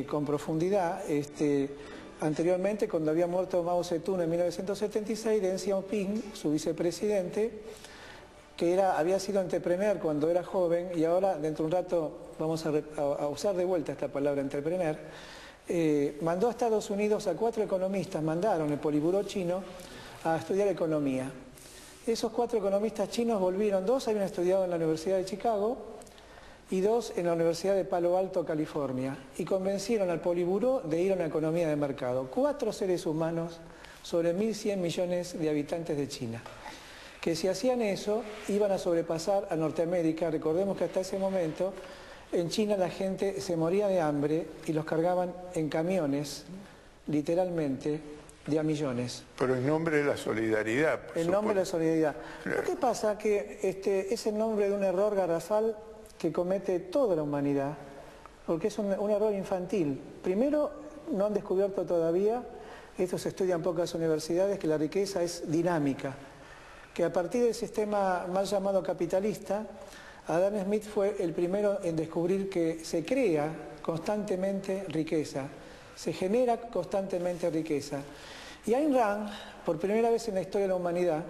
con profundidad. Anteriormente, cuando había muerto Mao Zedong en 1976, Deng Xiaoping, su vicepresidente, que había sido entrepreneur cuando era joven, y ahora dentro de un rato vamos a usar de vuelta esta palabra entrepreneur, mandó a Estados Unidos a 4 economistas, mandaron el Politburó chino a estudiar economía. Esos 4 economistas chinos volvieron, 2 habían estudiado en la Universidad de Chicago y 2 en la Universidad de Palo Alto, California, y convencieron al Politburó de ir a una economía de mercado. 4 seres humanos sobre 1.100 millones de habitantes de China, que si hacían eso iban a sobrepasar a Norteamérica. Recordemos que hasta ese momento en China la gente se moría de hambre y los cargaban en camiones, literalmente, de a millones. Pero en nombre de la solidaridad. En nombre de la solidaridad. Claro. ¿Qué pasa? Que es el nombre de un error garrafal que comete toda la humanidad, porque es un error infantil. Primero, no han descubierto todavía, esto se estudia en pocas universidades, que la riqueza es dinámica, que a partir del sistema mal llamado capitalista, Adam Smith fue el primero en descubrir que se crea constantemente riqueza, se genera constantemente riqueza. Y Ayn Rand, por primera vez en la historia de la humanidad,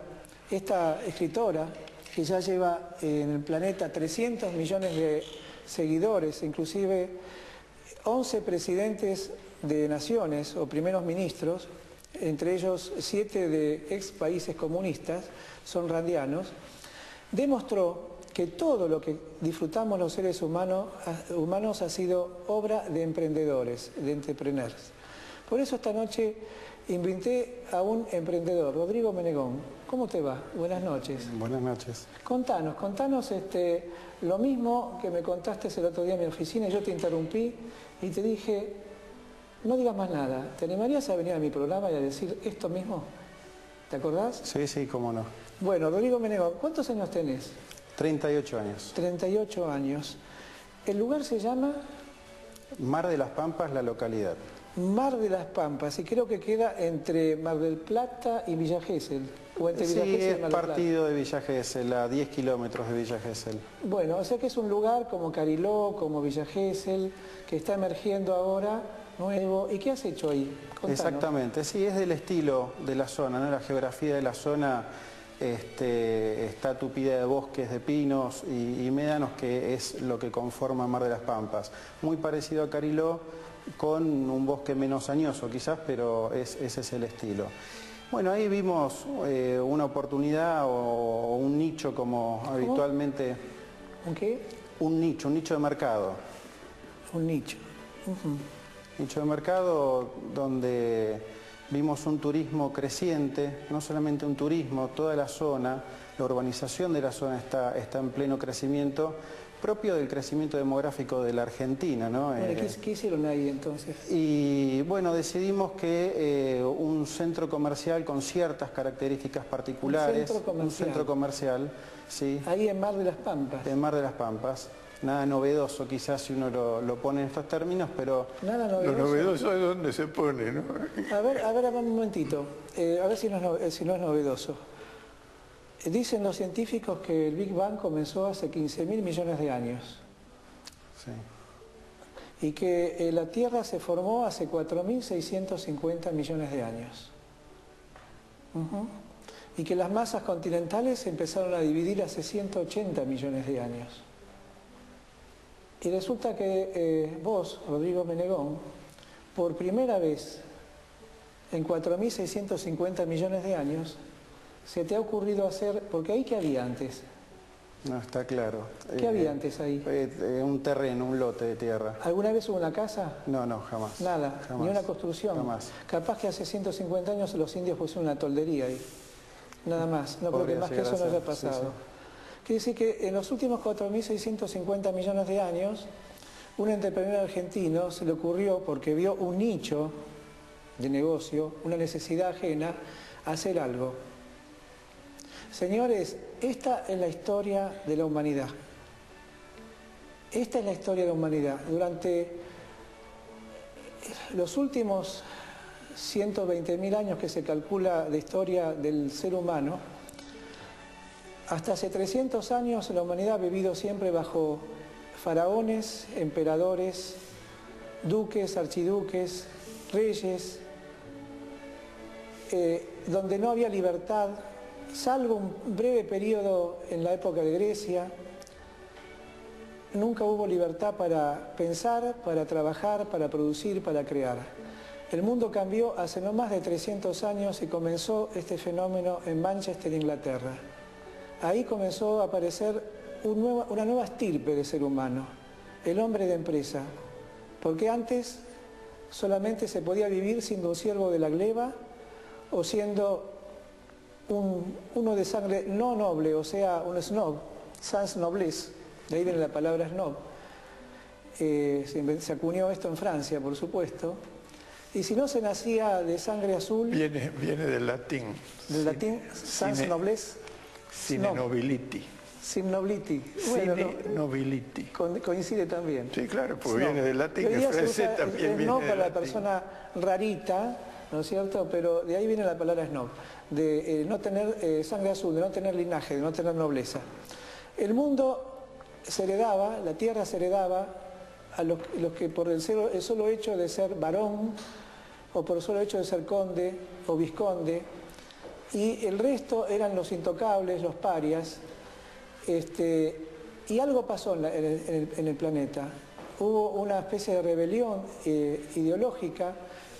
esta escritora, que ya lleva en el planeta 300 millones de seguidores, inclusive 11 presidentes de naciones o primeros ministros, entre ellos 7 de ex países comunistas, son randianos, demostró que todo lo que disfrutamos los seres humanos ha sido obra de emprendedores, de entrepreneurs. Por eso esta noche invité a un emprendedor, Rodrigo Menegón. ¿Cómo te va? Buenas noches. Buenas noches. Contanos lo mismo que me contaste el otro día en mi oficina, y yo te interrumpí y te dije, no digas más nada, ¿te animarías a venir a mi programa y a decir esto mismo? ¿Te acordás? Sí, sí, cómo no. Bueno, Rodrigo Menegón, ¿cuántos años tenés? 38 años. 38 años. ¿El lugar se llama? Mar de las Pampas, la localidad. Mar de las Pampas, y creo que queda entre Mar del Plata y Villa Gesell. O entre Villa Sí, Gesell y es Mar del Plata. partido de Villa Gesell, a 10 kilómetros de Villa Gesell. Bueno, o sea que es un lugar como Cariló, como Villa Gesell, que está emergiendo ahora, nuevo. ¿Y qué has hecho ahí? Contanos. Exactamente, sí, es del estilo de la zona, ¿no? La geografía de la zona está tupida de bosques de pinos y médanos, que es lo que conforma Mar de las Pampas. Muy parecido a Cariló, con un bosque menos añoso quizás, pero ese es el estilo. Bueno, ahí vimos una oportunidad o un nicho, como habitualmente... ¿Un qué? Un nicho de mercado. Un nicho. Nicho de mercado donde vimos un turismo creciente, no solamente un turismo, toda la zona, la urbanización de la zona está en pleno crecimiento, propio del crecimiento demográfico de la Argentina, ¿no? Bueno, ¿qué hicieron ahí entonces? Y bueno, decidimos que un centro comercial con ciertas características particulares, un centro comercial, sí. Ahí en Mar de las Pampas. En Mar de las Pampas. Nada novedoso quizás si uno lo pone en estos términos, pero... Nada novedoso. Lo novedoso es donde se pone, ¿no? A ver, un momentito, a ver si no es novedoso. Dicen los científicos que el Big Bang comenzó hace 15.000 millones de años. Sí. Y que la Tierra se formó hace 4.650 millones de años. Y que las masas continentales se empezaron a dividir hace 180 millones de años. Y resulta que vos, Rodrigo Menegón, por primera vez en 4.650 millones de años, se te ha ocurrido hacer... Porque ahí, ¿qué había antes? No, está claro. ¿Qué había antes ahí? Un terreno, un lote de tierra. ¿Alguna vez hubo una casa? No, jamás. Nada, jamás. ni una construcción. Jamás. Capaz que hace 150 años los indios pusieron una toldería ahí. Nada más. No creo que más que eso no haya pasado. Sí, sí. Quiere decir que en los últimos 4.650 millones de años, un entrepreneur argentino se le ocurrió, porque vio un nicho de negocio, una necesidad ajena, hacer algo. Señores, esta es la historia de la humanidad. Esta es la historia de la humanidad. Durante los últimos 120.000 años que se calcula de historia del ser humano, hasta hace 300 años la humanidad ha vivido siempre bajo faraones, emperadores, duques, archiduques, reyes, donde no había libertad, salvo un breve periodo en la época de Grecia. Nunca hubo libertad para pensar, para trabajar, para producir, para crear. El mundo cambió hace no más de 300 años y comenzó este fenómeno en Manchester, Inglaterra. Ahí comenzó a aparecer una nueva estirpe de ser humano, el hombre de empresa, porque antes solamente se podía vivir siendo un siervo de la gleba o siendo uno de sangre no noble, o sea, un snob, sans noblesse, de ahí viene la palabra snob. Se acuñó esto en Francia, por supuesto. Y si no se nacía de sangre azul... Viene del latín. Del latín, sans noblesse. Sine nobiliti. Sin nobility. Bueno, nobility. Coincide también. Sí, claro, porque viene del latín, el francés también viene no del para la latín. persona rarita, ¿no es cierto? Pero de ahí viene la palabra snob, de no tener sangre azul, de no tener linaje, de no tener nobleza. El mundo se heredaba, la tierra se heredaba a los que por el solo hecho de ser varón, o por el solo hecho de ser conde o vizconde, y el resto eran los intocables, los parias. Y algo pasó en el planeta. Hubo una especie de rebelión ideológica.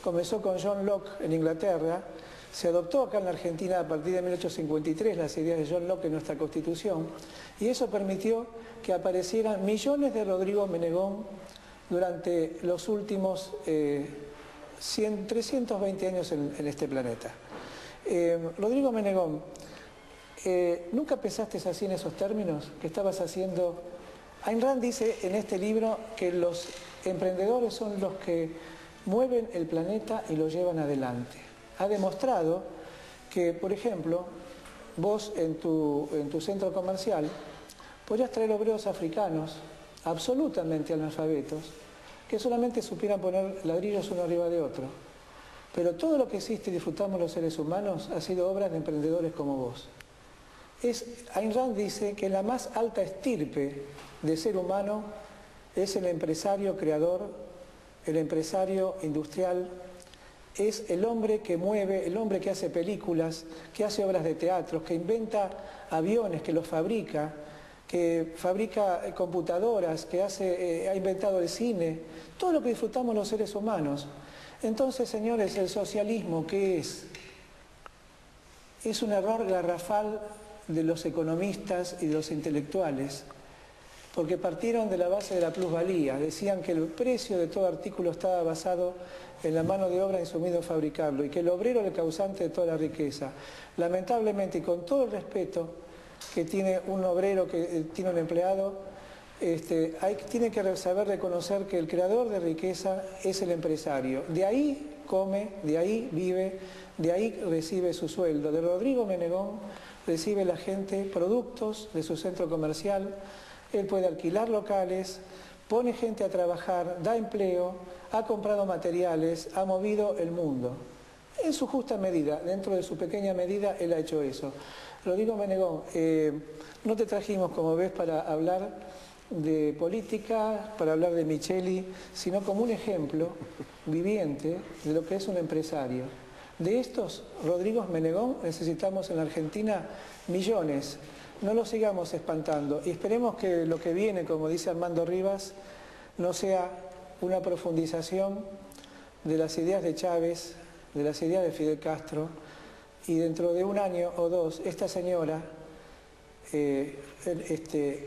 Comenzó con John Locke en Inglaterra, se adoptó acá en la Argentina a partir de 1853 las ideas de John Locke en nuestra Constitución, y eso permitió que aparecieran millones de Rodrigo Menegón durante los últimos 320 años en este planeta. Rodrigo Menegón, ¿nunca pensaste así en esos términos? ¿Qué estabas haciendo? Ayn Rand dice en este libro que los emprendedores son los que mueven el planeta y lo llevan adelante. Ha demostrado que, por ejemplo, vos en tu centro comercial podrías traer obreros africanos absolutamente analfabetos que solamente supieran poner ladrillos uno arriba de otro. Pero todo lo que existe y disfrutamos los seres humanos ha sido obra de emprendedores como vos. Ayn Rand dice que la más alta estirpe de ser humano es el empresario creador, el empresario industrial, es el hombre que mueve, el hombre que hace películas, que hace obras de teatro, que inventa aviones, que los fabrica, que fabrica computadoras, que ha inventado el cine, todo lo que disfrutamos los seres humanos. Entonces, señores, el socialismo, ¿qué es? Es un error garrafal de los economistas y de los intelectuales, porque partieron de la base de la plusvalía. Decían que el precio de todo artículo estaba basado en la mano de obra insumida en fabricarlo y que el obrero era el causante de toda la riqueza. Lamentablemente, y con todo el respeto que tiene un obrero, que tiene un empleado, tiene que saber reconocer que el creador de riqueza es el empresario. De ahí come, de ahí vive, de ahí recibe su sueldo. De Rodrigo Menegón recibe la gente productos de su centro comercial. Él puede alquilar locales, pone gente a trabajar, da empleo, ha comprado materiales, ha movido el mundo. En su justa medida, dentro de su pequeña medida, él ha hecho eso. Rodrigo Menegón, no te trajimos, como ves, para hablar de política, para hablar de Micheli, sino como un ejemplo viviente de lo que es un empresario. De estos Rodrigo Menegón necesitamos en la Argentina millones. No lo sigamos espantando y esperemos que lo que viene, como dice Armando Rivas, no sea una profundización de las ideas de Chávez, de las ideas de Fidel Castro, y dentro de un año o dos esta señora,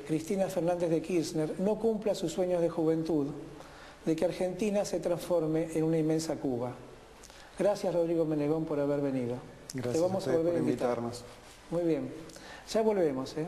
Cristina Fernández de Kirchner, no cumpla sus sueños de juventud, de que Argentina se transforme en una inmensa Cuba. Gracias, Rodrigo Menegón, por haber venido. Gracias. Te vamos a volver a invitarnos. Muy bien. Ya volvemos, ¿eh?